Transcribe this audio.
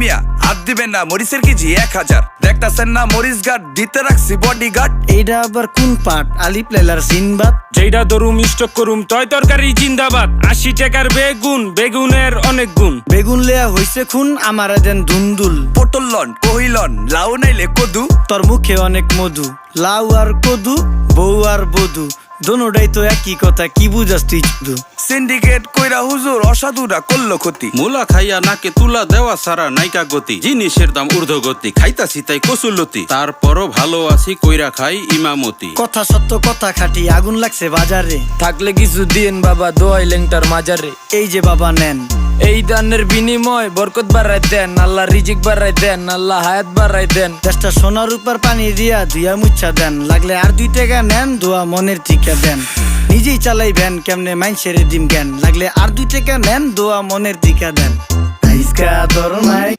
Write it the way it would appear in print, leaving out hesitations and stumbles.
মিয়া হাত দিবেন না, মরিচের কেজি 1000। দেখতাছেন না মরিচ গার্ড দিতে রাখছি বডি গার্ড। এইটা আবার কোন পাট? আলিপ লাইলার সিনবাদ। যেইটা ধরুম স্টক করুম তয় তরকারি জিন্দাবাদ। 80 টাকার বেগুন, বেগুনের অনেক গুণ। বেগুন লেয়া হইছে খুন, আমারে দেন ধুন্দুল। পটল লন, কহিলন, লাউ নাইলে কদু। তোর মুখে অনেক মধু, লাউ আর কদু, বউ আর বধু, দোনোটাই তো একই কথা, কি বুঝাস তুই শুধু? সিন্ডিকেট কইরা হুজুর অসাধুরা করলো ক্ষতি। মুলা খাইয়া নাকে তুলা দেওয়া সারা নাইকা গতি। জিনিসের দাম ঊর্ধ্বগতি, খাইতাছি তাই কসুলতি। তারপরও ভালো আছি কইরা খাই ইমামতি। কথা সত্য কথা খাটি, আগুন লাগছে বাজারে। থাকলে কিছু দিয়েন বাবা, দোয়াই লেংটার মাজারে। এই যে বাবা নেন, এই দানের বিনিময় বরকত বাড়াই দেন, আল্লাহ রিজিক বাড়াই দেন, আল্লাহ হায়াত বাড়াই দেন। দেশটা সোনার উপর পানি দিয়া ধুইয়া মুচ্ছা দেন। লাগলে আর 2 টাকা নেন, দোয়া মনের ঠিকা দেন। নিজেই চালাই ভ্যান, কেমনে মাইনসেরে দিম জ্ঞান। লাগলে আর 2 টাকা নেন, দোয়া মনের ঠিকা দেন। আইসকা তোর নাই